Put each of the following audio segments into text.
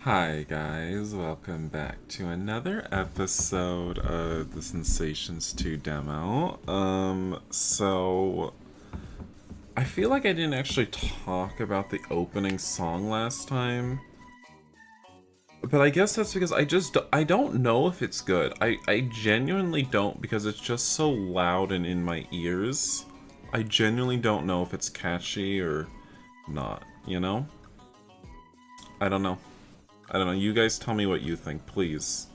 Hi guys, welcome back to another episode of the Sinsations 2 demo. So I feel like I didn't actually talk about the opening song last time. But I guess that's because I don't know if it's good. I genuinely don't, because it's just so loud and in my ears. I genuinely don't know if it's catchy or not, you know? I don't know. I don't know. You guys tell me what you think, please.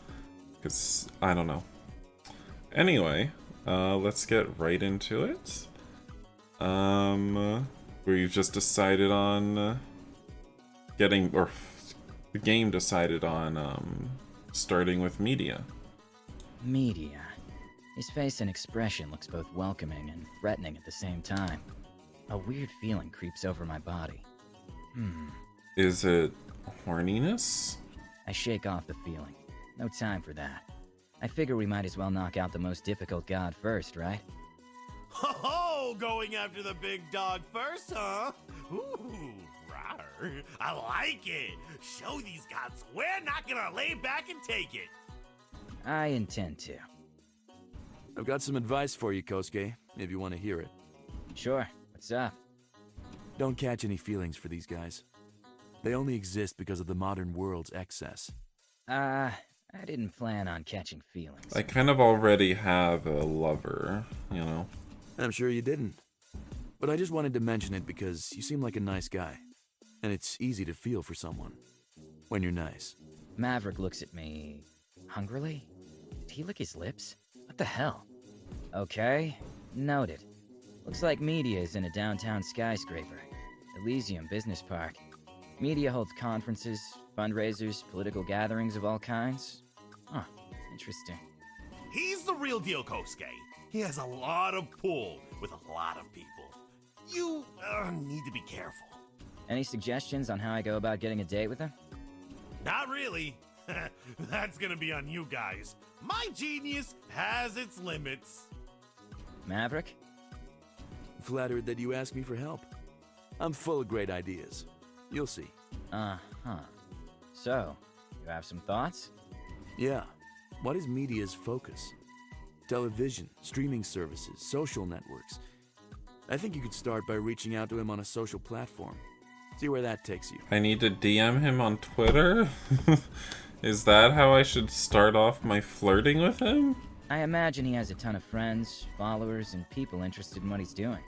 Because I don't know. Anyway, let's get right into it. We've just decided on or the game decided on starting with media. Media. His face and expression looks both welcoming and threatening at the same time. A weird feeling creeps over my body. Is it horniness? I shake off the feeling. No time for that. I figure we might as well knock out the most difficult god first, right? Ho ho! Going after the big dog first, huh? Ooh, rawr. I like it. Show these gods we're not gonna lay back and take it. I intend to. I've got some advice for you, Kosuke, if you want to hear it. Sure, what's up? Don't catch any feelings for these guys. They only exist because of the modern world's excess. I didn't plan on catching feelings. I kind of already have a lover, you know? I'm sure you didn't. But I just wanted to mention it because you seem like a nice guy. And it's easy to feel for someone. When you're nice. Maverick looks at me hungrily. Did he lick his lips? What the hell? Okay, noted. Looks like Media is in a downtown skyscraper. Elysium Business Park. Media holds conferences, fundraisers, political gatherings of all kinds. Huh, interesting. He's the real deal, Kosuke. He has a lot of pull with a lot of people. You need to be careful. Any suggestions on how I go about getting a date with him? Not really. That's gonna be on you guys. My genius has its limits. Maverick? Flattered that you asked me for help. I'm full of great ideas. You'll see. Uh-huh. So, you have some thoughts? Yeah. What is media's focus? Television, streaming services, social networks. I think you could start by reaching out to him on a social platform. See where that takes you. I need to DM him on Twitter? Is that how I should start off my flirting with him? I imagine he has a ton of friends, followers, and people interested in what he's doing.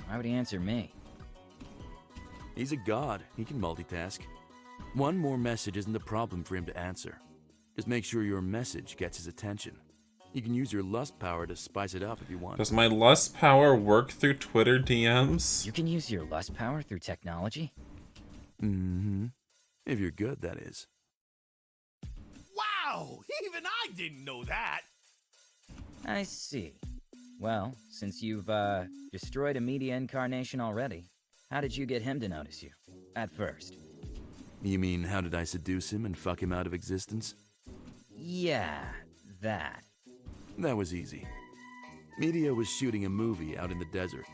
Why would he answer me? He's a god. He can multitask. One more message isn't a problem for him to answer. Just make sure your message gets his attention. You can use your lust power to spice it up if you want. Does my lust power work through Twitter DMs? You can use your lust power through technology? Mm-hmm. If you're good, that is. Wow! Even I didn't know that. I see. Well, since you've, destroyed a media incarnation already, how did you get him to notice you? At first. You mean, how did I seduce him and fuck him out of existence? Yeah, that. That was easy. Media was shooting a movie out in the desert.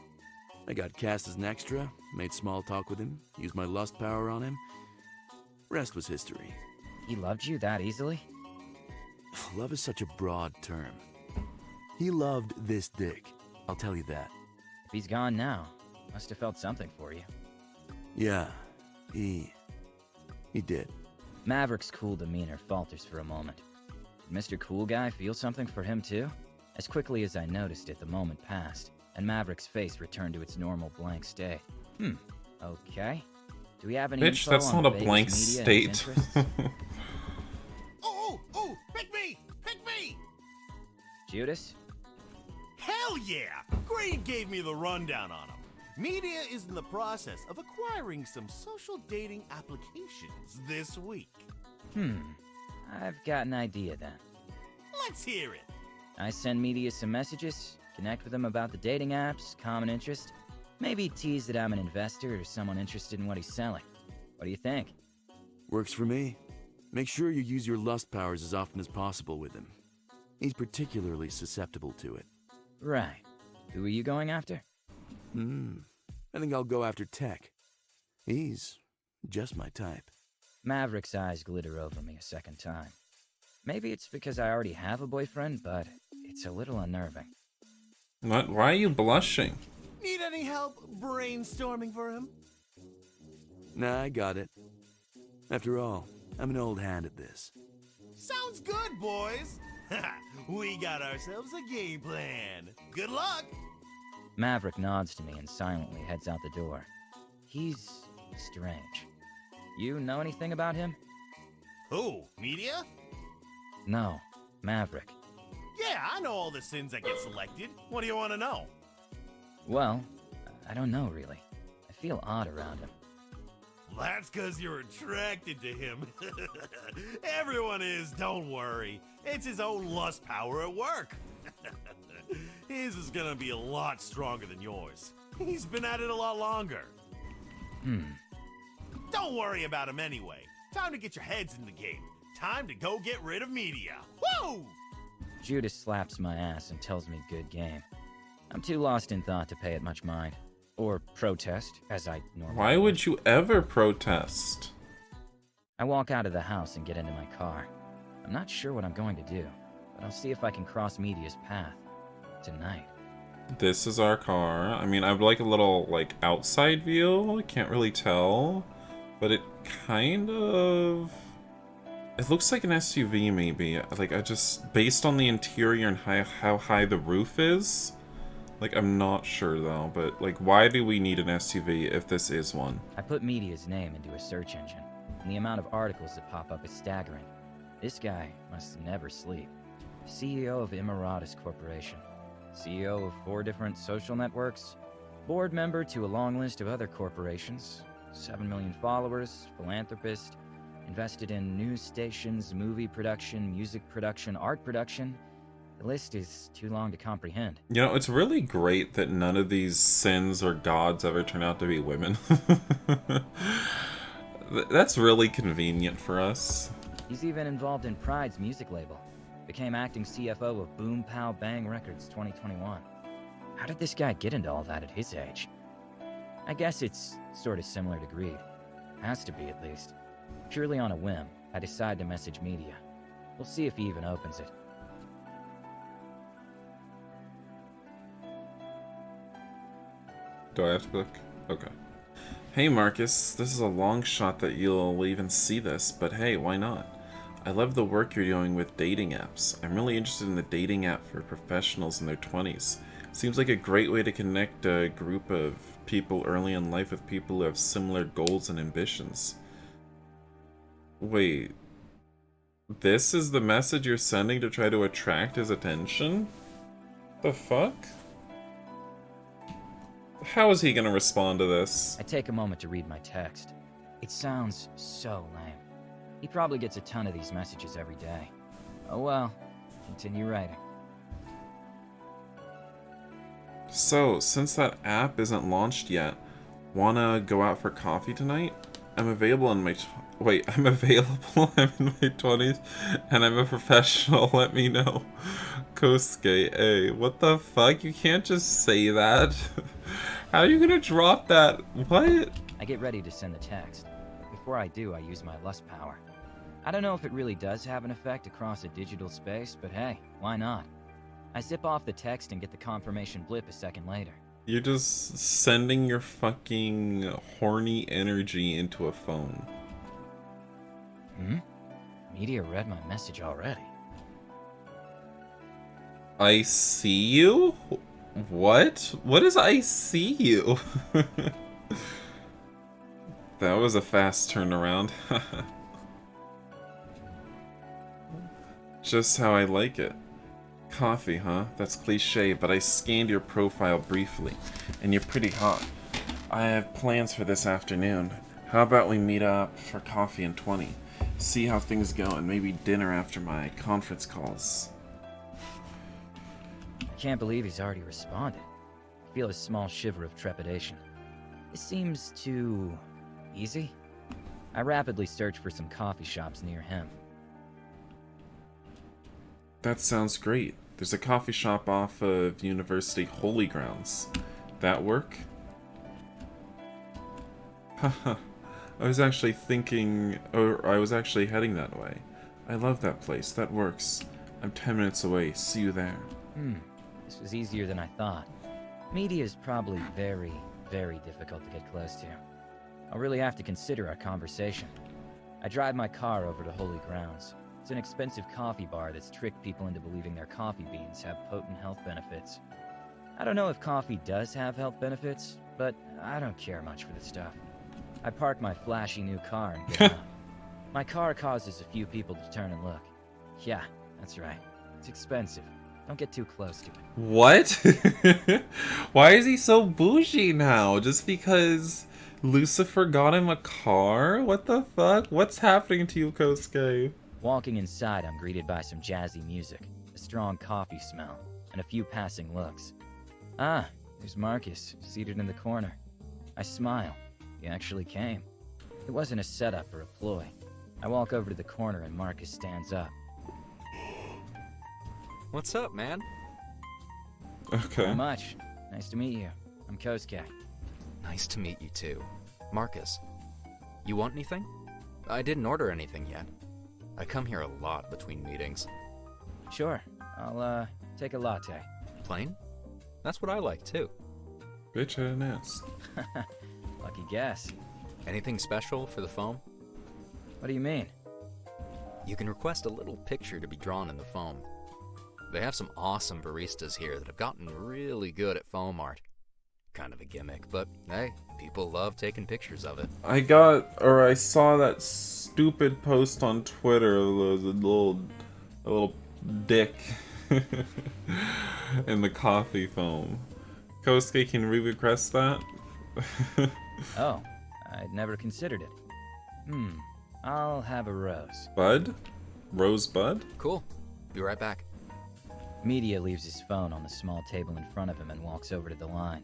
I got cast as an extra, made small talk with him, used my lust power on him. Rest was history. He loved you that easily? Love is such a broad term. He loved this dick, I'll tell you that. If he's gone now, must have felt something for you. Yeah, he did. Maverick's cool demeanor falters for a moment. Did Mr. Cool Guy feel something for him too? As quickly as I noticed it, the moment passed, and Maverick's face returned to its normal blank state. Okay. Do we have any Bitch, info that's on not a Vegas blank media and its state. interests? Oh, pick me! Pick me! Judas? Hell yeah! Green gave me the rundown on him. Media is in the process of acquiring some social dating applications this week. I've got an idea then. Let's hear it. I send Media some messages, connect with him about the dating apps, common interest, maybe tease that I'm an investor or someone interested in what he's selling. What do you think? Works for me. Make sure you use your lust powers as often as possible with him. He's particularly susceptible to it. Right. Who are you going after? I think I'll go after Tech. He's just my type. Maverick's eyes glitter over me a second time. Maybe it's because I already have a boyfriend, but it's a little unnerving. What? Why are you blushing? Need any help brainstorming for him? Nah, I got it. After all, I'm an old hand at this. Sounds good, boys. We got ourselves a game plan. Good luck. Maverick nods to me and silently heads out the door. He's strange. You know anything about him? Who? Media? No, Maverick. Yeah, I know all the sins that get selected. What do you want to know? Well, I don't know really. I feel odd around him. That's because you're attracted to him. Everyone is, don't worry. It's his own lust power at work. His is gonna be a lot stronger than yours. He's been at it a lot longer. Don't worry about him anyway. Time to get your heads in the game. Time to go get rid of media. Woo! Judas slaps my ass and tells me good game. I'm too lost in thought to pay it much mind. Or protest, as I normally Why would you ever protest? I walk out of the house and get into my car. I'm not sure what I'm going to do, but I'll see if I can cross Media's path. Tonight. This is our car. I mean, I would like a little, like, outside view. I can't really tell. But it kind of... It looks like an SUV, maybe. Like, I just... Based on the interior and how high the roof is... Like, I'm not sure, though. But, like, why do we need an SUV if this is one? I put Media's name into a search engine, and the amount of articles that pop up is staggering. This guy must never sleep. CEO of Immeratus Corporation. CEO of 4 different social networks. Board member to a long list of other corporations. 7 million followers. Philanthropist. Invested in news stations, movie production, music production, art production. The list is too long to comprehend. You know, it's really great that none of these sins or gods ever turn out to be women. That's really convenient for us. He's even involved in Pride's music label. Became acting CFO of Boom Pow Bang Records 2021. How did this guy get into all that at his age? I guess it's sort of similar to greed. Has to be, at least. Purely on a whim, I decide to message Media. We'll see if he even opens it. Do I have to click? Okay. Hey Marcus, this is a long shot that you'll even see this, but hey, why not? I love the work you're doing with dating apps. I'm really interested in the dating app for professionals in their 20s. Seems like a great way to connect a group of people early in life with people who have similar goals and ambitions. Wait. This is the message you're sending to try to attract his attention? The fuck? How is he gonna respond to this? I take a moment to read my text. It sounds so lame. He probably gets a ton of these messages every day. Oh well, continue writing. So, since that app isn't launched yet, wanna go out for coffee tonight? I'm available in my... I'm available, I'm in my 20s, and I'm a professional, let me know. Kosuke, A. What the fuck? You can't just say that. How are you gonna drop that? What? I get ready to send the text. But before I do, I use my lust power. I don't know if it really does have an effect across a digital space, but hey, why not? I zip off the text and get the confirmation blip a second later. You're just sending your fucking horny energy into a phone. Media read my message already. I see you? What? What is I see you? That was a fast turnaround. Just how I like it. Coffee, huh? That's cliche, but I scanned your profile briefly, and you're pretty hot. I have plans for this afternoon. How about we meet up for coffee in 20? See how things go, and maybe dinner after my conference calls. I can't believe he's already responded. I feel a small shiver of trepidation. This seems too... easy? I rapidly search for some coffee shops near him. That sounds great. There's a coffee shop off of University Holy Grounds. That work? Haha. I was actually thinking, or I was actually heading that way. I love that place. That works. I'm 10 minutes away. See you there. This was easier than I thought. Media is probably very, very difficult to get close to. I'll really have to consider our conversation. I drive my car over to Holy Grounds. It's an expensive coffee bar that's tricked people into believing their coffee beans have potent health benefits. I don't know if coffee does have health benefits, but I don't care much for the stuff. I park my flashy new car and get out. My car causes a few people to turn and look. Yeah, that's right. It's expensive. Don't get too close to it. What? Why is he so bougie now? Just because Lucifer got him a car? What the fuck? What's happening to you, Kosuke? Walking inside, I'm greeted by some jazzy music, a strong coffee smell, and a few passing looks. Ah, there's Marcus, seated in the corner. I smile. He actually came. It wasn't a setup or a ploy. I walk over to the corner and Marcus stands up. What's up, man? Okay. Not much. Nice to meet you. I'm Kosuke. Nice to meet you too. Marcus, you want anything? I didn't order anything yet. I come here a lot between meetings. Sure. I'll, take a latte. Plain? That's what I like too. Bitch ass. Lucky guess. Anything special for the foam? What do you mean? You can request a little picture to be drawn in the foam. They have some awesome baristas here that have gotten really good at foam art. Kind of a gimmick, but hey, people love taking pictures of it. I saw that stupid post on Twitter. There was a little dick in the coffee foam. Kosuke, can we request that? Oh, I'd never considered it. I'll have a rose. Bud? Rosebud? Cool. Be right back. Media leaves his phone on the small table in front of him and walks over to the line.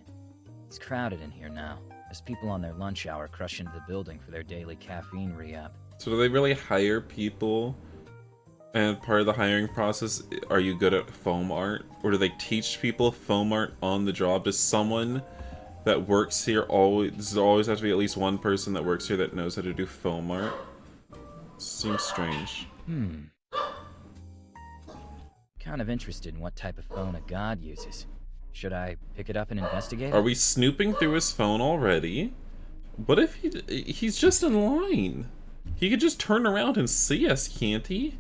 It's crowded in here now, as people on their lunch hour crush into the building for their daily caffeine re-up. So do they really hire people? And part of the hiring process, are you good at foam art? Or do they teach people foam art on the job? Does someone that works here always have to be at least one person that works here that knows how to do foam art? Seems strange. Kind of interested in what type of phone a god uses. Should I pick it up and investigate? Are we snooping through his phone already? What if he's just in line? He could just turn around and see us, can't he?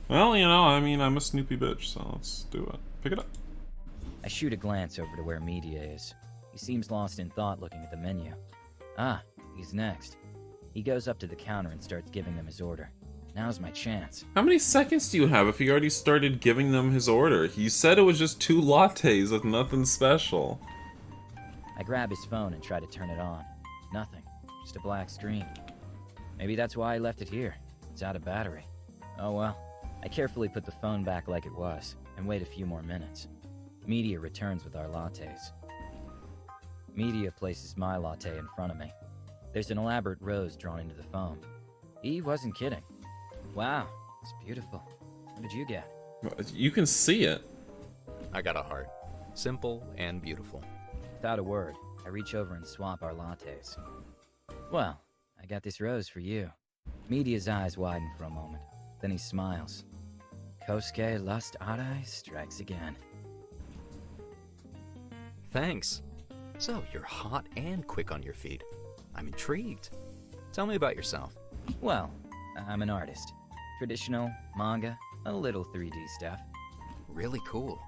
Well, you know, I mean, I'm a snoopy bitch, so let's do it. Pick it up. I shoot a glance over to where Media is. He seems lost in thought looking at the menu. Ah, he's next. He goes up to the counter and starts giving them his order. Now's my chance. How many seconds do you have if he already started giving them his order? He said it was just 2 lattes with nothing special. I grab his phone and try to turn it on. Nothing. Just a black screen. Maybe that's why I left it here. It's out of battery. Oh well. I carefully put the phone back like it was, and wait a few more minutes. Media returns with our lattes. Media places my latte in front of me. There's an elaborate rose drawn into the foam. He wasn't kidding. Wow, it's beautiful. What did you get? You can see it. I got a heart. Simple and beautiful. Without a word, I reach over and swap our lattes. Well, I got this rose for you. Media's eyes widen for a moment. Then he smiles. Kosuke Lust Arai strikes again. Thanks. So, you're hot and quick on your feet. I'm intrigued. Tell me about yourself. Well, I'm an artist. Traditional, manga, a little 3D stuff. Really cool.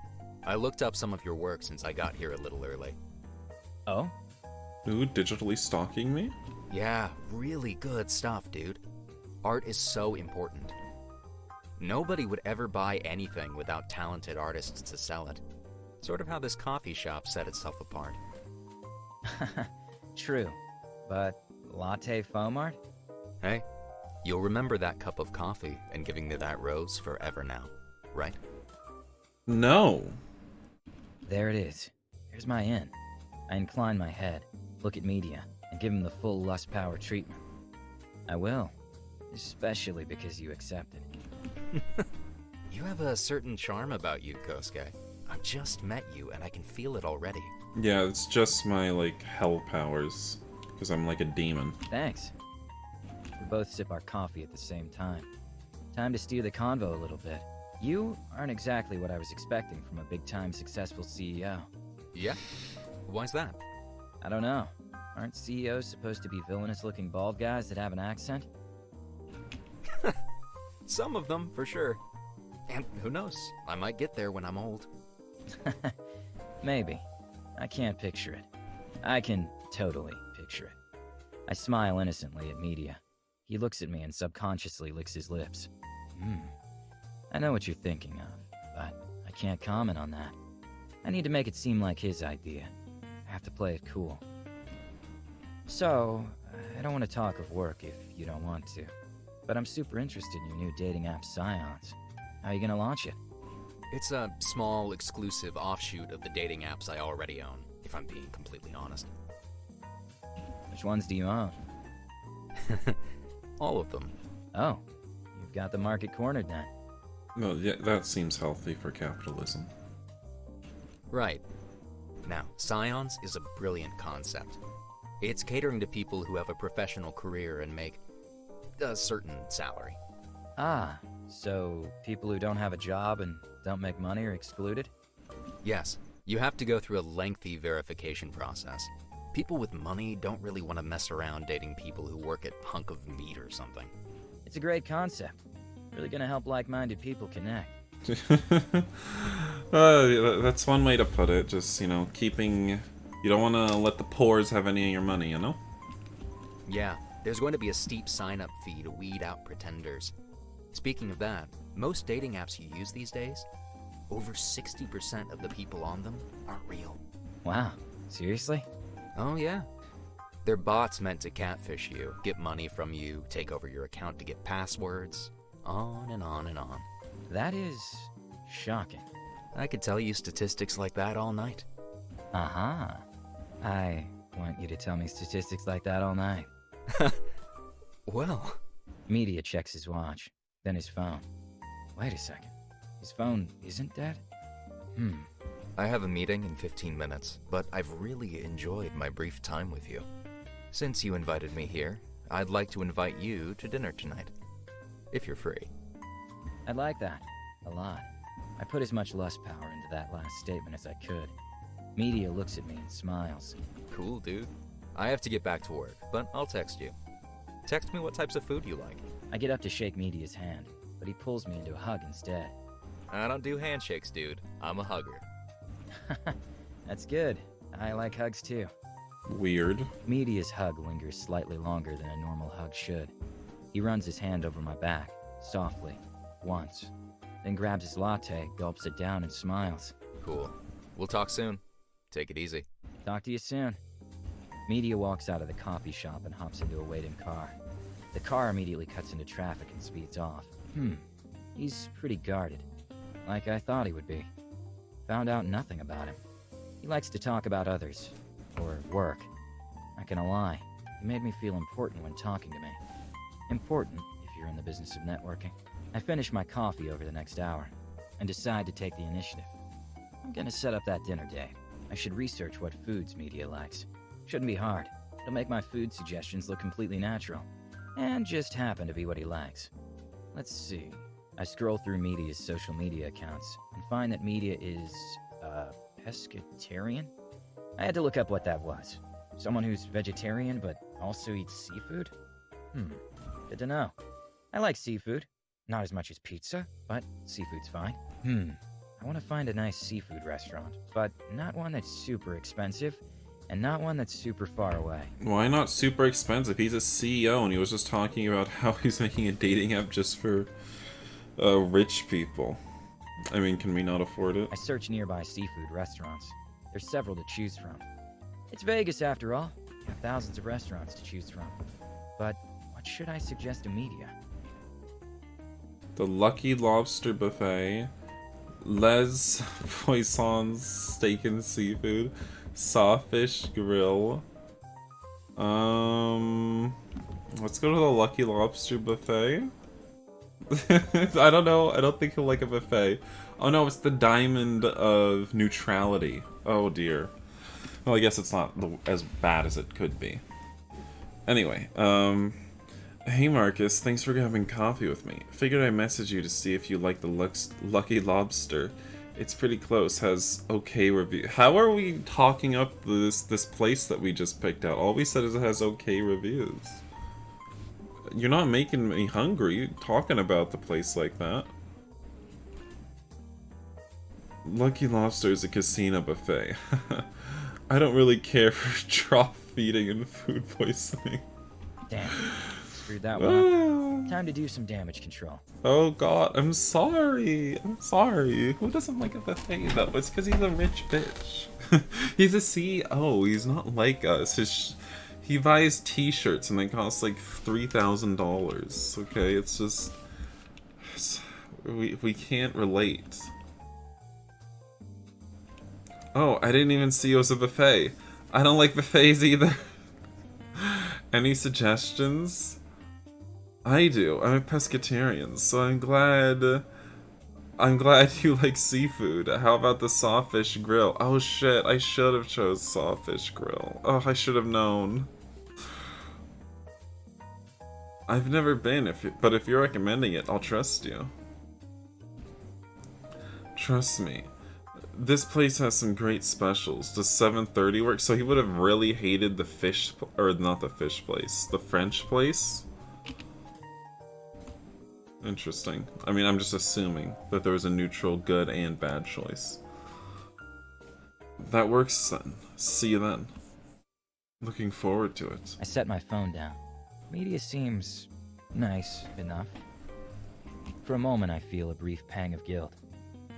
I looked up some of your work since I got here a little early. Oh? Ooh, digitally stalking me? Yeah, really good stuff, dude. Art is so important. Nobody would ever buy anything without talented artists to sell it. Sort of how this coffee shop set itself apart. True. But latte foam art? Hey, you'll remember that cup of coffee and giving me that rose forever now, right? No. There it is. Here's my in. I incline my head, look at Media, and give him the full lust power treatment. I will. Especially because you accepted. You have a certain charm about you, Kosuke. I've just met you and I can feel it already. Yeah, it's just my, like, hell powers. because I'm like a demon. Thanks. We both sip our coffee at the same time. Time to steer the convo a little bit. You aren't exactly what I was expecting from a big-time successful CEO. Yeah? Why's that? I don't know. Aren't CEOs supposed to be villainous-looking bald guys that have an accent? Some of them, for sure. And who knows? I might get there when I'm old. Maybe. I can't picture it. I can totally picture it. I smile innocently at Media. He looks at me and subconsciously licks his lips. I know what you're thinking of, but I can't comment on that. I need to make it seem like his idea. I have to play it cool. So, I don't want to talk of work if you don't want to, but I'm super interested in your new dating app, Sinsations. How are you gonna launch it? It's a small, exclusive offshoot of the dating apps I already own, if I'm being completely honest. Which ones do you own? All of them. Oh, you've got the market cornered then. Well, yeah, that seems healthy for capitalism. Right. Now, Scions is a brilliant concept. It's catering to people who have a professional career and make a certain salary. Ah, so people who don't have a job and don't make money are excluded? Yes, you have to go through a lengthy verification process. People with money don't really want to mess around dating people who work at Hunk of Meat or something. It's a great concept. Really gonna help like-minded people connect. That's one way to put it. Just, you know, keeping... You don't want to let the poors have any of your money, you know? Yeah, there's going to be a steep sign-up fee to weed out pretenders. Speaking of that, most dating apps you use these days, over 60% of the people on them aren't real. Wow, seriously? Oh yeah. They're bots meant to catfish you, get money from you, take over your account to get passwords, on and on and on. That is shocking. I could tell you statistics like that all night. Uh-huh. I want you to tell me statistics like that all night. Well, Media checks his watch, then his phone. Wait a second. His phone isn't dead? I have a meeting in 15 minutes, but I've really enjoyed my brief time with you. Since you invited me here, I'd like to invite you to dinner tonight, if you're free. I'd like that. A lot. I put as much lust power into that last statement as I could. Media looks at me and smiles. Cool, dude. I have to get back to work, but I'll text you. Text me what types of food you like. I get up to shake Media's hand, but he pulls me into a hug instead. I don't do handshakes, dude. I'm a hugger. That's good. I like hugs too. Weird. Media's hug lingers slightly longer than a normal hug should. He runs his hand over my back, softly, once, then grabs his latte, gulps it down, and smiles. Cool. We'll talk soon. Take it easy. Talk to you soon. Media walks out of the coffee shop and hops into a waiting car. The car immediately cuts into traffic and speeds off. He's pretty guarded. Like I thought he would be. Found out nothing about him. He likes to talk about others. Or work. Not gonna lie, he made me feel important when talking to me. Important if you're in the business of networking. I finish my coffee over the next hour, and decide to take the initiative. I'm gonna set up that dinner date. I should research what foods Media likes. Shouldn't be hard. It'll make my food suggestions look completely natural. And just happen to be what he likes. Let's see. I scroll through Media's social media accounts, and find that Media is, pescatarian? I had to look up what that was. Someone who's vegetarian but also eats seafood? Good to know. I like seafood. Not as much as pizza, but seafood's fine. I want to find a nice seafood restaurant, but not one that's super expensive, and not one that's super far away. Why not super expensive? He's a CEO, and he was just talking about how he's making a dating app just for rich people. I mean, can we not afford it? I search nearby seafood restaurants. There's several to choose from. It's Vegas after all. You have thousands of restaurants to choose from. But what should I suggest to Media? The Lucky Lobster Buffet, Les Poissons Steak and Seafood, Sawfish Grill. Let's go to the Lucky Lobster Buffet. I don't know. I don't think he'll like a buffet. Oh no, it's the Diamond of Neutrality. Oh dear. Well, I guess it's not as bad as it could be. Anyway, hey Marcus, thanks for having coffee with me. Figured I'd message you to see if you like the Lucky Lobster. It's pretty close, has okay review. How are we talking up this place that we just picked out? All we said is it has okay reviews. You're not making me hungry talking about the place like that. Lucky Lobster is a casino buffet. I don't really care for drop feeding and food poisoning. Damn. Screwed that one up. Time to do some damage control. Oh god, I'm sorry. I'm sorry. Who doesn't like a buffet though? It's because he's a rich bitch. He's a CEO. He's not like us. He buys t-shirts and they cost like $3,000. Okay, it's just... we can't relate. Oh, I didn't even see it was a buffet. I don't like buffets either. Any suggestions? I do. I'm a pescatarian, so I'm glad you like seafood. How about the sawfish grill? Oh shit, I should have chose sawfish grill. Oh, I should have known. I've never been, but if you're recommending it, I'll trust you. Trust me. This place has some great specials. Does 7:30 work? So he would have really hated the fish, or not the fish place, the French place? Interesting. I mean, I'm just assuming that there was a neutral good and bad choice. That works then. See you then. Looking forward to it. I set my phone down. Media seems nice enough. For a moment, I feel a brief pang of guilt.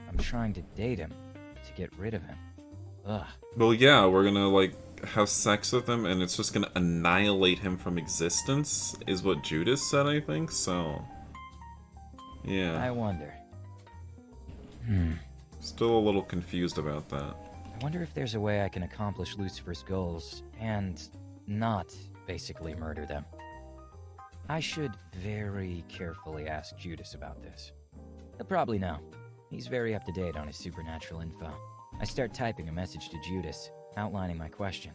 I'm trying to date him, to get rid of him. Ugh. Well, yeah, we're gonna, like, have sex with him, and it's just gonna annihilate him from existence, is what Judas said, I think, so... yeah. I wonder. Still a little confused about that. I wonder if there's a way I can accomplish Lucifer's goals and not basically murder them. I should very carefully ask Judas about this. He'll probably know. He's very up to date on his supernatural info. I start typing a message to Judas, outlining my question.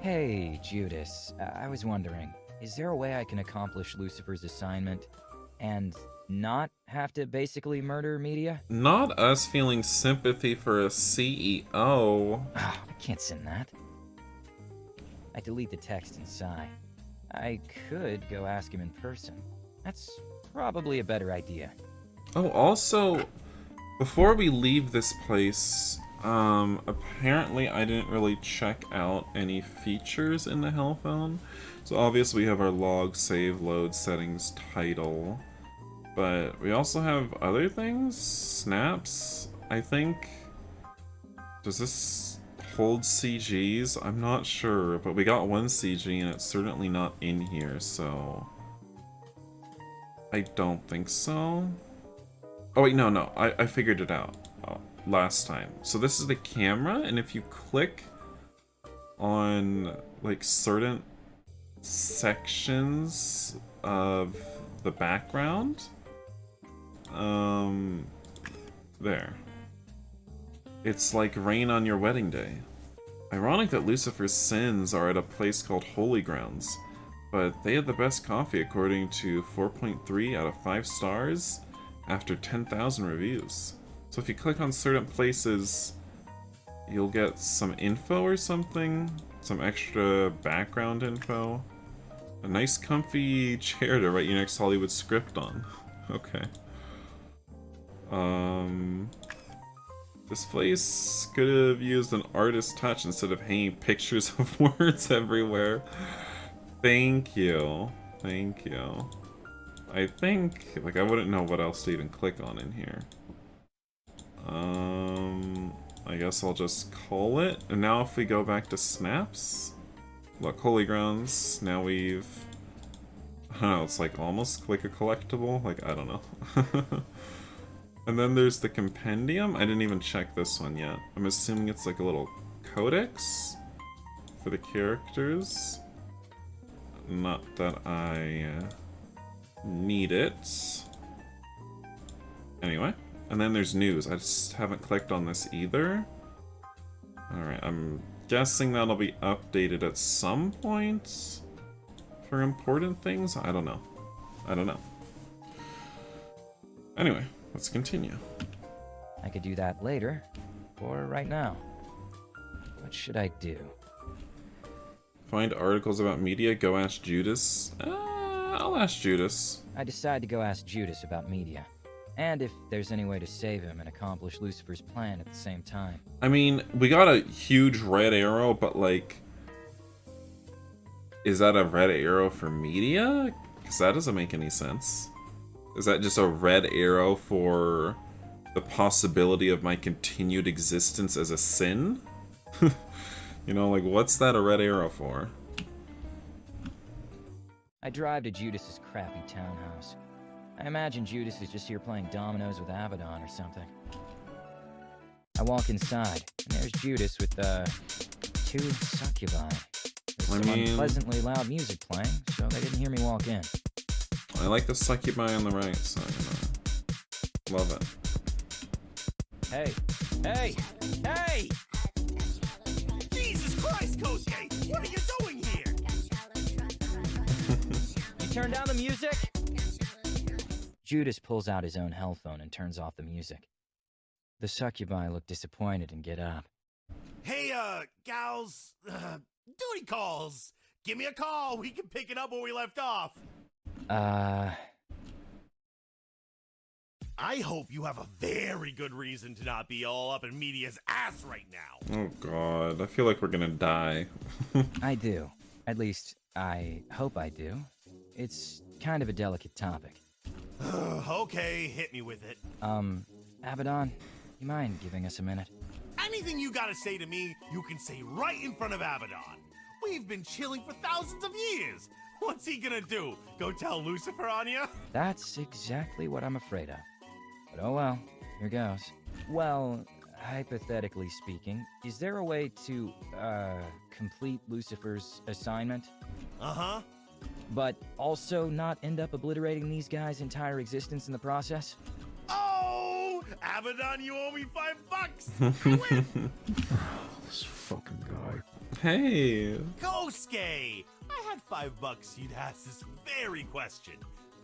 Hey, Judas, I was wondering, is there a way I can accomplish Lucifer's assignment and not have to basically murder Media? Not us feeling sympathy for a CEO. I can't send that. I delete the text and sigh. I could go ask him in person. That's probably a better idea. Oh, also, before we leave this place, apparently I didn't really check out any features in the Hell Phone. So obviously we have our log, save, load, settings, title. But we also have other things? Snaps, I think? Does this hold CGs? I'm not sure, but we got one CG and it's certainly not in here, so... I don't think so. Oh wait, no, I figured it out last time. So this is the camera, and if you click on, like, certain sections of the background, there. It's like rain on your wedding day. Ironic that Lucifer's sins are at a place called Holy Grounds, but they had the best coffee according to 4.3 out of 5 stars after 10,000 reviews. So if you click on certain places, you'll get some info or something, some extra background info. A nice comfy chair to write your next Hollywood script on. Okay. This place could have used an artist's touch instead of hanging pictures of words everywhere. Thank you. Thank you. I think, like, I wouldn't know what else to even click on in here. I guess I'll just call it. And now if we go back to snaps, look, Holy Grounds, now we've, I don't know, it's like almost like a collectible, like, I don't know. And then there's the compendium. I didn't even check this one yet. I'm assuming it's like a little codex for the characters. Not that I need it. Anyway, and then there's news. I just haven't clicked on this either. Alright, I'm guessing that'll be updated at some point. for important things? I don't know. I don't know. Anyway, let's continue. I could do that later, or right now. What should I do? Find articles about media, go ask Judas. I'll ask Judas. I decide to go ask Judas about media, and if there's any way to save him and accomplish Lucifer's plan at the same time. I mean, we got a huge red arrow, but like, is that a red arrow for media? Because that doesn't make any sense. Is that just a red arrow for the possibility of my continued existence as a sin? You know, like, what's that a red arrow for? I drive to Judas's crappy townhouse. I imagine Judas is just here playing dominoes with Abaddon or something. I walk inside, and there's Judas with, 2 succubi. There's some unpleasantly loud music playing, so they didn't hear me walk in. I like the succubi on the right, so, you know, love it. Hey! Hey! Hey! Jesus Christ, Kosuke! What are you doing here? You turn down the music? Judas pulls out his own hell phone and turns off the music. The succubi look disappointed and get up. Hey, gals, duty calls. Give me a call. We can pick it up where we left off. I hope you have a very good reason to not be all up in media's ass right now. Oh god, I feel like we're gonna die. I do. At least, I hope I do. It's kind of a delicate topic. Okay, hit me with it. Abaddon, you mind giving us a minute? Anything you gotta say to me, you can say right in front of Abaddon. We've been chilling for thousands of years. What's he gonna do? Go tell Lucifer on you? That's exactly what I'm afraid of. But oh well, here goes. Well, hypothetically speaking, is there a way to, complete Lucifer's assignment? Uh-huh. But also not end up obliterating these guys' entire existence in the process? Oh! Abaddon, you owe me $5! I win! This fucking guy. Hey! Kosuke! I had $5 you'd ask this very question.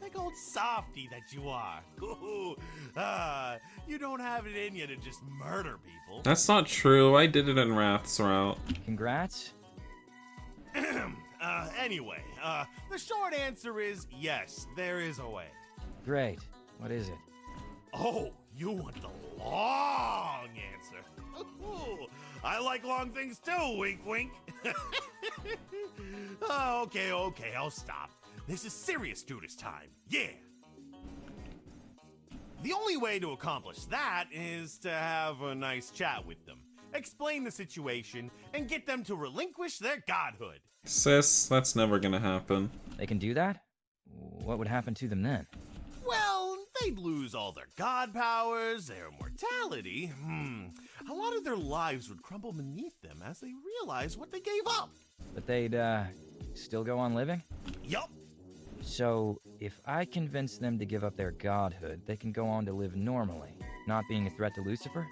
Big old softy that you are. Ooh, you don't have it in you to just murder people. That's not true. I did it in Wrath's route. Congrats. Anyway, the short answer is yes, there is a way. Great. What is it? Oh, you want the long answer. Ooh, I like long things too, wink wink. Oh, okay, I'll stop. This is serious Judas time. Yeah. The only way to accomplish that is to have a nice chat with them, explain the situation, and get them to relinquish their godhood. Sis, that's never gonna happen. They can do that? What would happen to them then? Well, they'd lose all their god powers, their immortality. A lot of their lives would crumble beneath them as they realize what they gave up. But they'd, still go on living? Yup. So, if I convince them to give up their godhood, they can go on to live normally, not being a threat to Lucifer?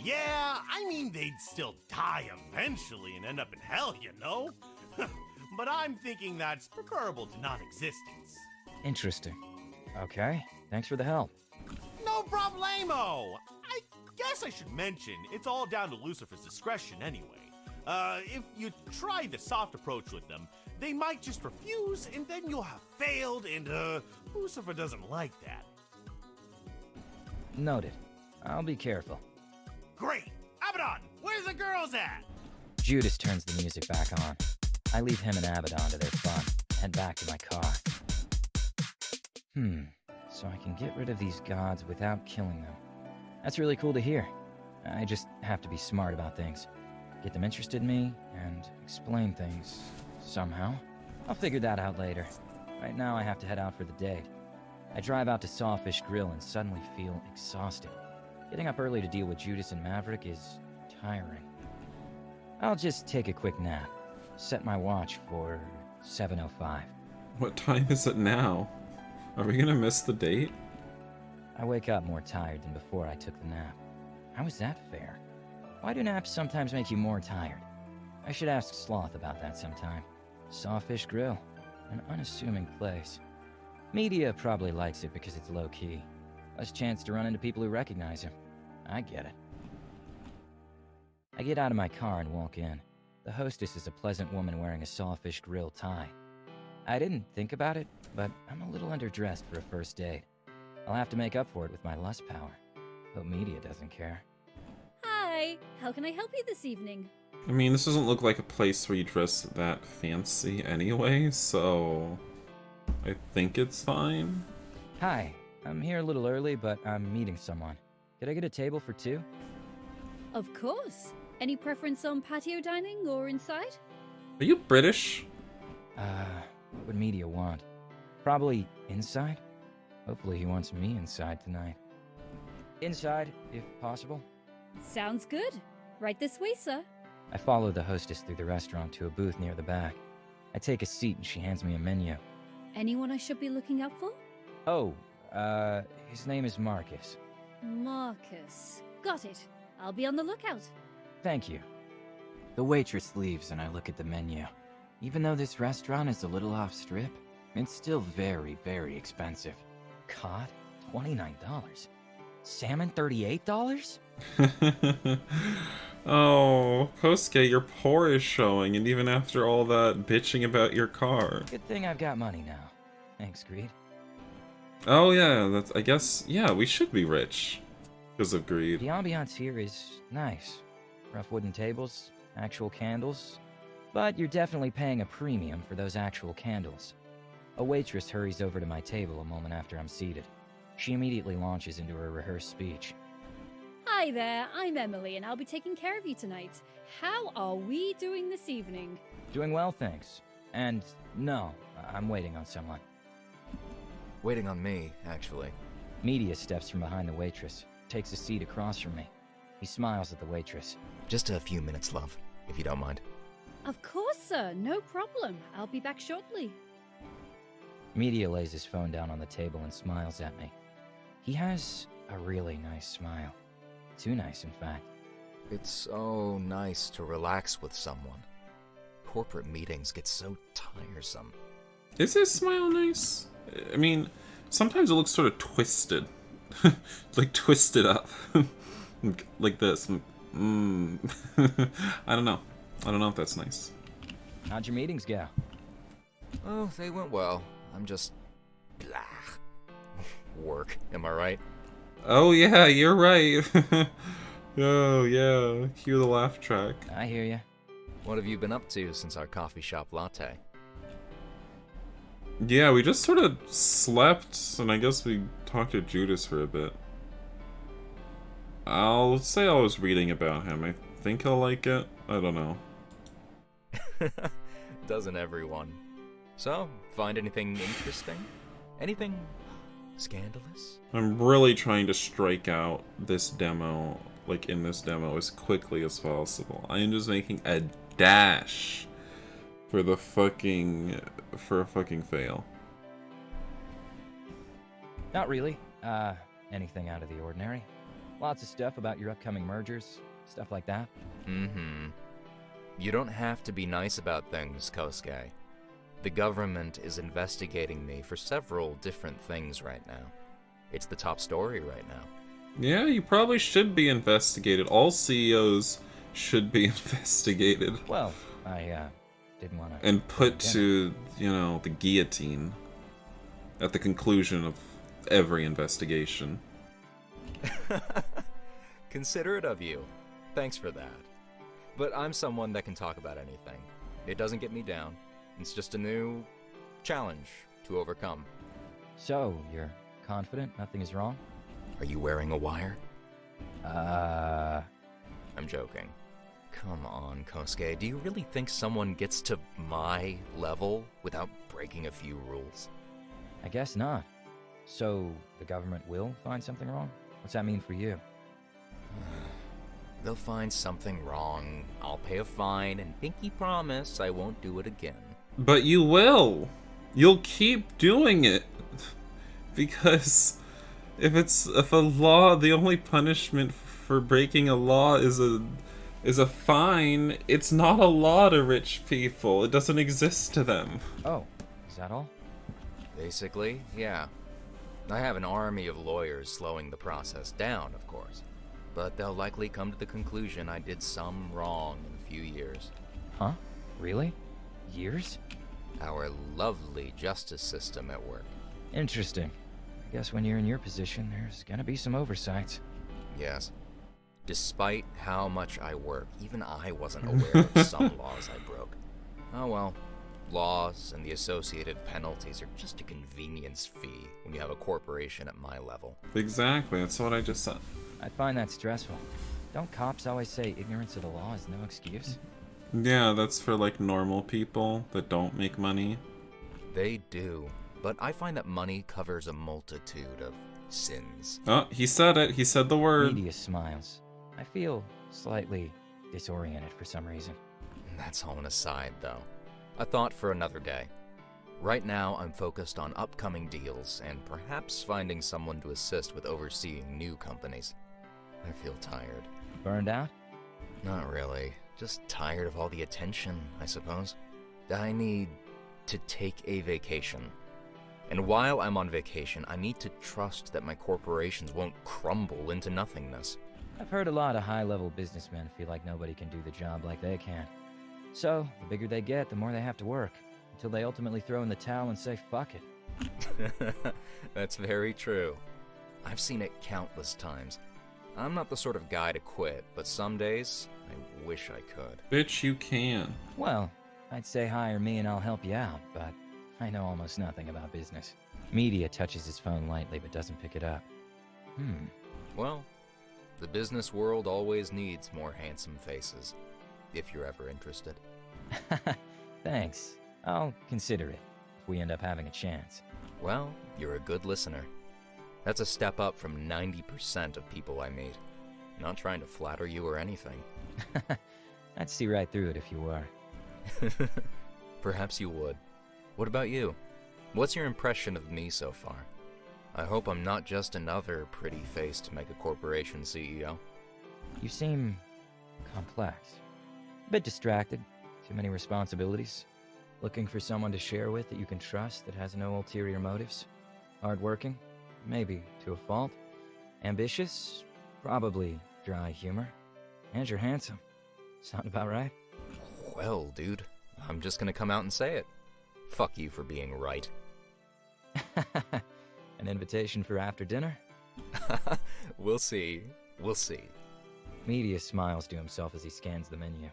Yeah, I mean, they'd still die eventually and end up in hell, you know? But I'm thinking that's preferable to non-existence. Interesting. Okay, thanks for the help. No problemo! I guess I should mention, it's all down to Lucifer's discretion anyway. If you try the soft approach with them, they might just refuse, and then you'll have failed, and, Lucifer doesn't like that. Noted. I'll be careful. Great! Abaddon, where's the girls at? Judas turns the music back on. I leave him and Abaddon to their fun, head back to my car. So I can get rid of these gods without killing them. That's really cool to hear. I just have to be smart about things. Get them interested in me, and explain things somehow. I'll figure that out later. Right now I have to head out for the date. I drive out to Sawfish Grill and suddenly feel exhausted. Getting up early to deal with Judas and Maverick is tiring. I'll just take a quick nap. Set my watch for 7:05. What time is it now? Are we gonna miss the date? I wake up more tired than before I took the nap. How is that fair? Why do naps sometimes make you more tired? I should ask Sloth about that sometime. Sawfish Grill. an unassuming place. Media probably likes it because it's low-key. Less chance to run into people who recognize him. I get it. I get out of my car and walk in. The hostess is a pleasant woman wearing a sawfish grill tie. I didn't think about it, but I'm a little underdressed for a first date. I'll have to make up for it with my lust power. Hope Media doesn't care. Hi, how can I help you this evening? I mean, this doesn't look like a place where you dress that fancy anyway, so I think it's fine. Hi, I'm here a little early, but I'm meeting someone. Could I get a table for two? Of course. Any preference on patio dining or inside? Are you British? What would Media want? Probably inside? Hopefully he wants me inside tonight. Inside, if possible. Sounds good. Right this way, sir. I follow the hostess through the restaurant to a booth near the back. I take a seat and she hands me a menu. Anyone I should be looking out for? Oh, his name is Marcus. Marcus. Got it. I'll be on the lookout. Thank you. The waitress leaves and I look at the menu. Even though this restaurant is a little off strip, it's still very, very expensive. Cod, $29. Salmon, $38? Oh, Kosuke, your pore is showing, and even after all that bitching about your car. Good thing I've got money now. Thanks, Greed. Oh yeah, I guess, yeah, we should be rich. Because of greed. The ambiance here is nice. Rough wooden tables, actual candles. But you're definitely paying a premium for those actual candles. A waitress hurries over to my table a moment after I'm seated. She immediately launches into her rehearsed speech. Hi there, I'm Emily and I'll be taking care of you tonight. How are we doing this evening? Doing well, thanks. And no, I'm waiting on someone. Waiting on me, actually. Media steps from behind the waitress, takes a seat across from me. He smiles at the waitress. Just a few minutes, love, if you don't mind. Of course, sir, no problem. I'll be back shortly. Media lays his phone down on the table and smiles at me. He has a really nice smile. Too nice, in fact. It's so nice to relax with someone. Corporate meetings get so tiresome. Is his smile nice? I mean, sometimes it looks sort of twisted. Like twisted up. Like this. I don't know. I don't know if that's nice. How'd your meetings go? Oh, they went well. I'm just... blah. Work, am I right? Oh yeah, you're right. Oh yeah, cue the laugh track. I hear ya. What have you been up to since our coffee shop latte? Yeah, we just sort of slept, and I guess we talked to Judas for a bit. I'll say I was reading about him. I think he'll like it. I don't know. Doesn't everyone? So, find anything interesting? Anything scandalous? I'm really trying to strike out this demo, like in this demo, as quickly as possible. I am just making a dash for a fucking fail. Not really. Anything out of the ordinary. Lots of stuff about your upcoming mergers, stuff like that. Mm-hmm. You don't have to be nice about things, Kosuke. The government is investigating me for several different things right now. It's the top story right now. Yeah, you probably should be investigated. All CEOs should be investigated. Well, I didn't want to... And put to, you know, the guillotine at the conclusion of every investigation. Considerate of you. Thanks for that. But I'm someone that can talk about anything. It doesn't get me down. It's just a new challenge to overcome. So, you're confident nothing is wrong? Are you wearing a wire? I'm joking. Come on, Kosuke. Do you really think someone gets to my level without breaking a few rules? I guess not. So, the government will find something wrong? What's that mean for you? They'll find something wrong. I'll pay a fine and pinky promise I won't do it again. But you will. You'll keep doing it. Because if a law, the only punishment for breaking a law is a fine, it's not a law to rich people. It doesn't exist to them. Oh, Is that all? Basically, yeah. I have an army of lawyers slowing the process down, of course. But they'll likely come to the conclusion I did some wrong in a few years. Huh? Really? Years? Our lovely justice system at work. Interesting. I guess when you're in your position, there's gonna be some oversights. Yes. Despite how much I work, even I wasn't aware of some laws I broke. Oh well. Laws and the associated penalties are just a convenience fee when you have a corporation at my level. Exactly, that's what I just said. I find that stressful. Don't cops always say ignorance of the law is no excuse? Yeah, that's for like normal people that don't make money. They do, but I find that money covers a multitude of sins. Oh, he said it. He said the word. Media smiles. I feel slightly disoriented for some reason. That's all an aside, though. A thought for another day. Right now, I'm focused on upcoming deals and perhaps finding someone to assist with overseeing new companies. I feel tired. Burned out? Not really. Just tired of all the attention, I suppose. I need to take a vacation. And while I'm on vacation, I need to trust that my corporations won't crumble into nothingness. I've heard a lot of high-level businessmen feel like nobody can do the job like they can. So, the bigger they get, the more they have to work, until they ultimately throw in the towel and say, fuck it. That's very true. I've seen it countless times. I'm not the sort of guy to quit, but some days, I wish I could. Bitch, you can. Well, I'd say hire me and I'll help you out, but I know almost nothing about business. Media touches his phone lightly but doesn't pick it up. Well, the business world always needs more handsome faces, if you're ever interested. Thanks. I'll consider it, if we end up having a chance. Well, you're a good listener. That's a step up from 90% of people I meet. Not trying to flatter you or anything. I'd see right through it if you were. Perhaps you would. What about you? What's your impression of me so far? I hope I'm not just another pretty face to make a corporation CEO. You seem complex. A bit distracted. Too many responsibilities. Looking for someone to share with that you can trust that has no ulterior motives. Hardworking? Maybe to a fault. Ambitious? Probably dry humor. And you're handsome. Sound about right? Well, dude, I'm just gonna come out and say it. Fuck you for being right. An invitation for after dinner? We'll see. We'll see. Media smiles to himself as he scans the menu.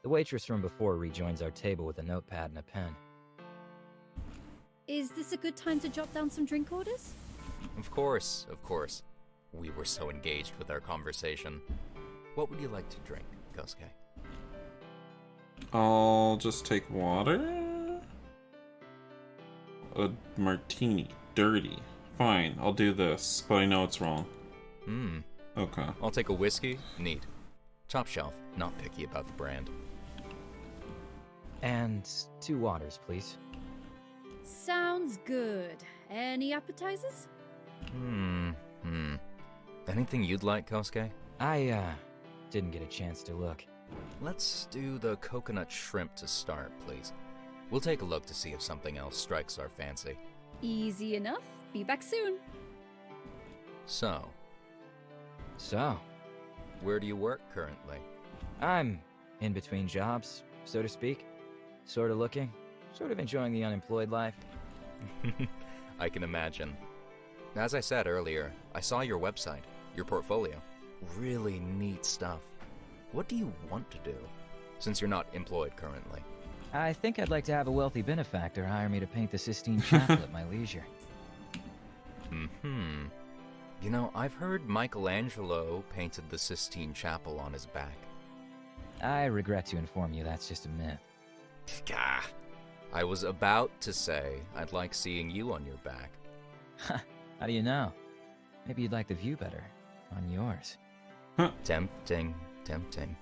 The waitress from before rejoins our table with a notepad and a pen. Is this a good time to jot down some drink orders? Of course, of course. We were so engaged with our conversation. What would you like to drink, Kosuke? I'll just take water. A martini. Dirty. Fine, I'll do this, but I know it's wrong. Okay. I'll take a whiskey. Neat. Top shelf. Not picky about the brand. And 2 waters, please. Sounds good. Any appetizers? Anything you'd like, Kosuke? I, didn't get a chance to look. Let's do the coconut shrimp to start, please. We'll take a look to see if something else strikes our fancy. Easy enough. Be back soon. So, where do you work currently? I'm in between jobs, so to speak. Sort of looking, sort of enjoying the unemployed life. I can imagine. As I said earlier, I saw your website, your portfolio. Really neat stuff. What do you want to do, since you're not employed currently? I think I'd like to have a wealthy benefactor hire me to paint the Sistine Chapel at my leisure. You know, I've heard Michelangelo painted the Sistine Chapel on his back. I regret to inform you that's just a myth. Gah. I was about to say I'd like seeing you on your back. How do you know? Maybe you'd like the view better on yours. Tempting, tempting.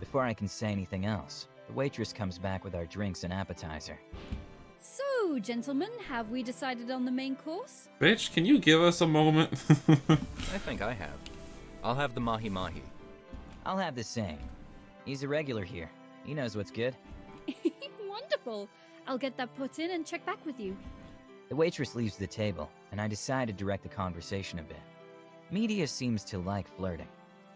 Before I can say anything else, the waitress comes back with our drinks and appetizer. So, gentlemen, have we decided on the main course? Bitch, can you give us a moment? I think I have. I'll have the mahi-mahi. I'll have the same. He's a regular here. He knows what's good. Wonderful. I'll get that put in and check back with you. The waitress leaves the table, and I decide to direct the conversation a bit. Media seems to like flirting.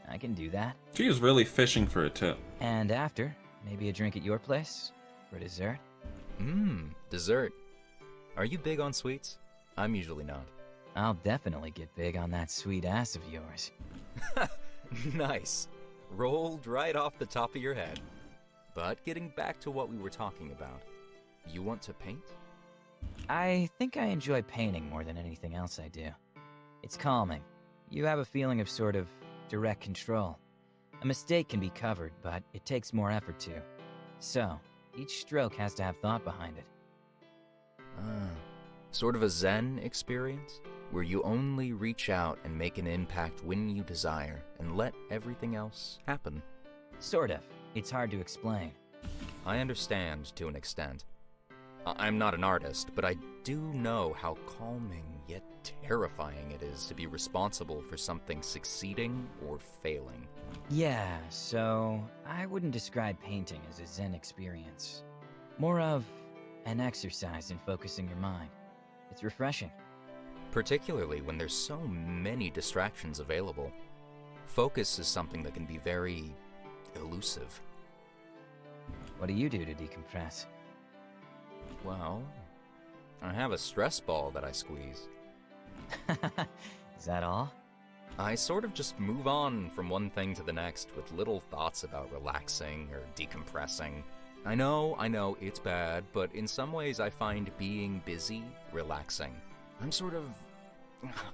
I can do that. She is really fishing for a tip. And after, maybe a drink at your place for dessert. Dessert. Are you big on sweets? I'm usually not. I'll definitely get big on that sweet ass of yours. Nice. Rolled right off the top of your head. But getting back to what we were talking about, you want to paint? I think I enjoy painting more than anything else I do. It's calming. You have a feeling of sort of direct control. A mistake can be covered, but it takes more effort to. So, each stroke has to have thought behind it. Sort of a Zen experience, where you only reach out and make an impact when you desire, and let everything else happen. Sort of. It's hard to explain. I understand to an extent. I'm not an artist, but I do know how calming yet terrifying it is to be responsible for something succeeding or failing. Yeah, so I wouldn't describe painting as a Zen experience. More of an exercise in focusing your mind. It's refreshing. Particularly when there's so many distractions available. Focus is something that can be very elusive. What do you do to decompress? Well, I have a stress ball that I squeeze. Is that all? I sort of just move on from one thing to the next with little thoughts about relaxing or decompressing. I know, it's bad, but in some ways I find being busy relaxing.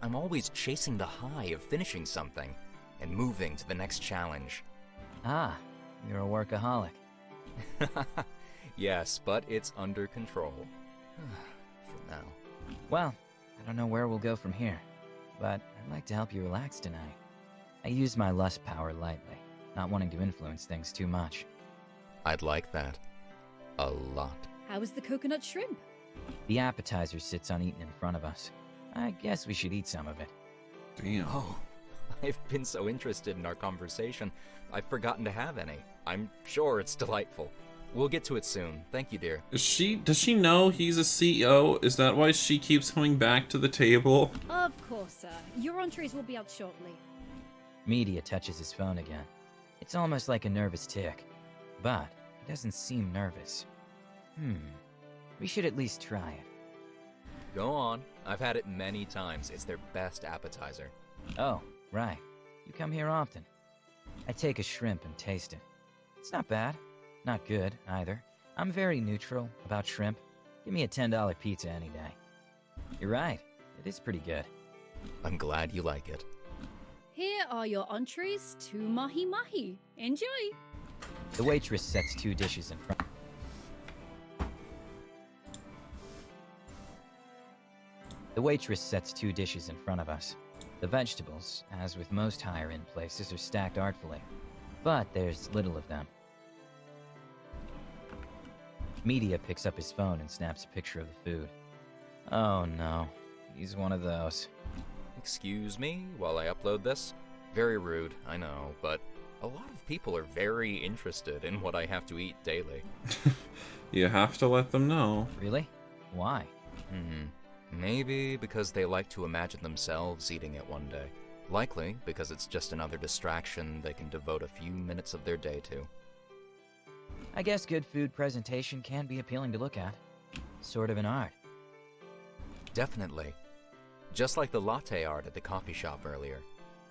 I'm always chasing the high of finishing something and moving to the next challenge. Ah, you're a workaholic. Yes, but it's under control. For now. Well, I don't know where we'll go from here, but I'd like to help you relax tonight. I use my lust power lightly, not wanting to influence things too much. I'd like that. A lot. How is the coconut shrimp? The appetizer sits uneaten in front of us. I guess we should eat some of it. Damn. Oh, I've been so interested in our conversation, I've forgotten to have any. I'm sure it's delightful. We'll get to it soon. Thank you, dear. Does she know he's a CEO? Is that why she keeps coming back to the table? Of course, sir. Your entrees will be out shortly. Media touches his phone again. It's almost like a nervous tick, but he doesn't seem nervous. We should at least try it. Go on. I've had it many times. It's their best appetizer. Oh, right. You come here often. I take a shrimp and taste it. It's not bad. Not good, either. I'm very neutral about shrimp. Give me a $10 pizza any day. You're right. It is pretty good. I'm glad you like it. Here are your entrees to mahi mahi. Enjoy! The waitress sets 2 dishes in front. The waitress sets 2 dishes in front of us. The vegetables, as with most higher-end places, are stacked artfully. But there's little of them. Media picks up his phone and snaps a picture of the food. Oh no, he's one of those. Excuse me while I upload this? Very rude, I know, but a lot of people are very interested in what I have to eat daily. You have to let them know. Really? Why? Maybe because they like to imagine themselves eating it one day. Likely because it's just another distraction they can devote a few minutes of their day to. I guess good food presentation can be appealing to look at. Sort of an art. Definitely. Just like the latte art at the coffee shop earlier.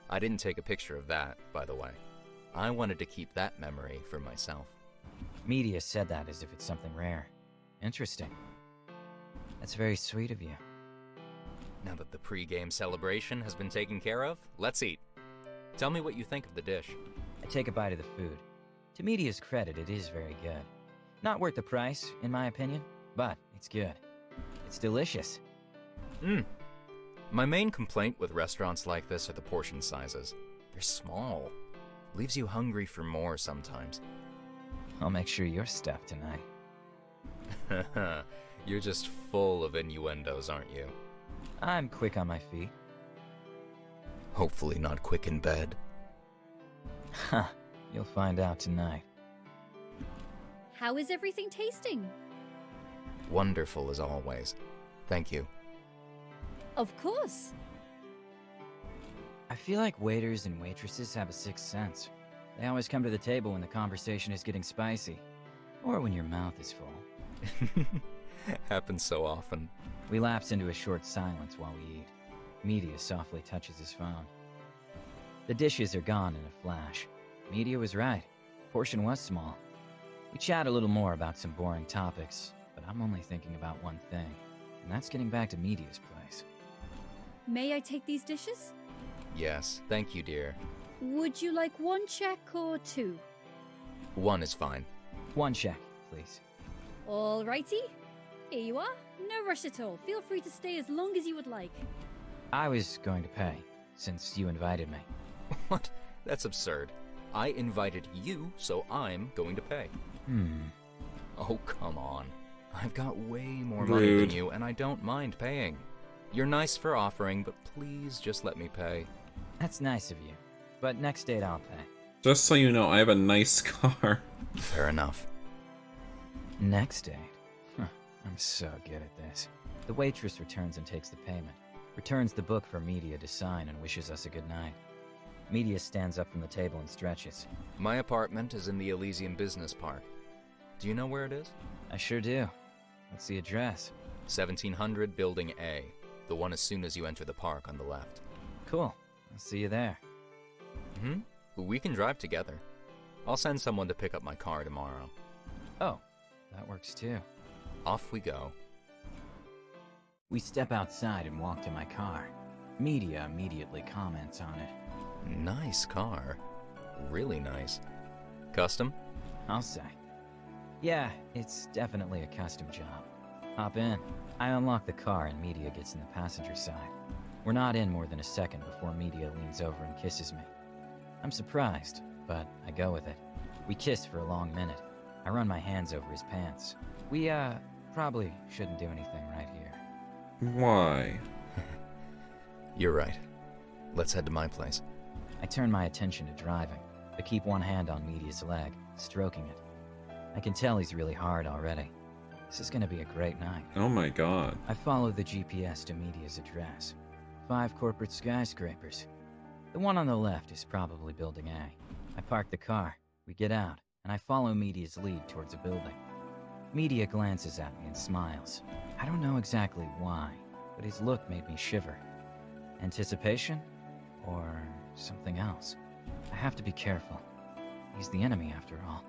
I didn't take a picture of that, by the way. I wanted to keep that memory for myself. Media said that as if it's something rare. Interesting. That's very sweet of you. Now that the pre-game celebration has been taken care of, let's eat. Tell me what you think of the dish. I take a bite of the food. To Media's credit, it is very good. Not worth the price, in my opinion, but it's good. It's delicious. My main complaint with restaurants like this are the portion sizes. They're small. Leaves you hungry for more sometimes. I'll make sure you're stuffed tonight. You're just full of innuendos, aren't you? I'm quick on my feet. Hopefully not quick in bed. Huh. You'll find out tonight. How is everything tasting? Wonderful as always. Thank you. Of course. I feel like waiters and waitresses have a sixth sense. They always come to the table when the conversation is getting spicy, or when your mouth is full. Happens so often. We lapse into a short silence while we eat. Media softly touches his phone. The dishes are gone in a flash. Media was right. Portion was small. We chat a little more about some boring topics, but I'm only thinking about one thing, and that's getting back to Media's place. May I take these dishes? Yes, thank you, dear. Would you like one check or two? One is fine. One check, please. Alrighty. Here you are. No rush at all. Feel free to stay as long as you would like. I was going to pay, since you invited me. What? That's absurd. I invited you, so I'm going to pay. Oh, come on. I've got way more money than Rude. you, and I don't mind paying. You're nice for offering, but please just let me pay. That's nice of you, but next date I'll pay. Just so you know, I have a nice car. Fair enough. Next date? Huh, I'm so good at this. The waitress returns and takes the payment, returns the book for Media to sign, and wishes us a good night. Media stands up from the table and stretches. My apartment is in the Elysium Business Park. Do you know where it is? I sure do. What's the address? 1700 Building A. The one as soon as you enter the park on the left. Cool. I'll see you there. We can drive together. I'll send someone to pick up my car tomorrow. Oh, that works too. Off we go. We step outside and walk to my car. Media immediately comments on it. Nice car. Really nice. Custom? I'll say. Yeah, it's definitely a custom job. Hop in. I unlock the car and Media gets in the passenger side. We're not in more than a second before Media leans over and kisses me. I'm surprised, but I go with it. We kiss for a long minute. I run my hands over his pants. We, probably shouldn't do anything right here. Why? You're right. Let's head to my place. I turn my attention to driving, but keep one hand on Media's leg, stroking it. I can tell he's really hard already. This is gonna be a great night. Oh my god. I follow the GPS to Media's address. 5 corporate skyscrapers. The one on the left is probably Building A. I park the car, we get out, and I follow Media's lead towards a building. Media glances at me and smiles. I don't know exactly why, but his look made me shiver. Anticipation? Or something else? I have to be careful. He's the enemy after all,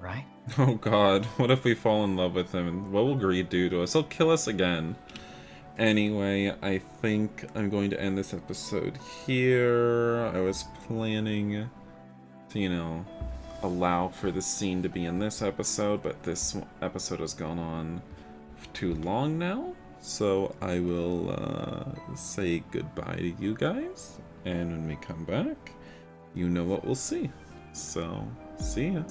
right? Oh god, what if we fall in love with him? And what will Greed do to us? He'll kill us again. Anyway, I think I'm going to end this episode here. I was planning to, you know, allow for this scene to be in this episode, but this episode has gone on too long now. So I will say goodbye to you guys, and when we come back, you know what we'll see. So, see ya.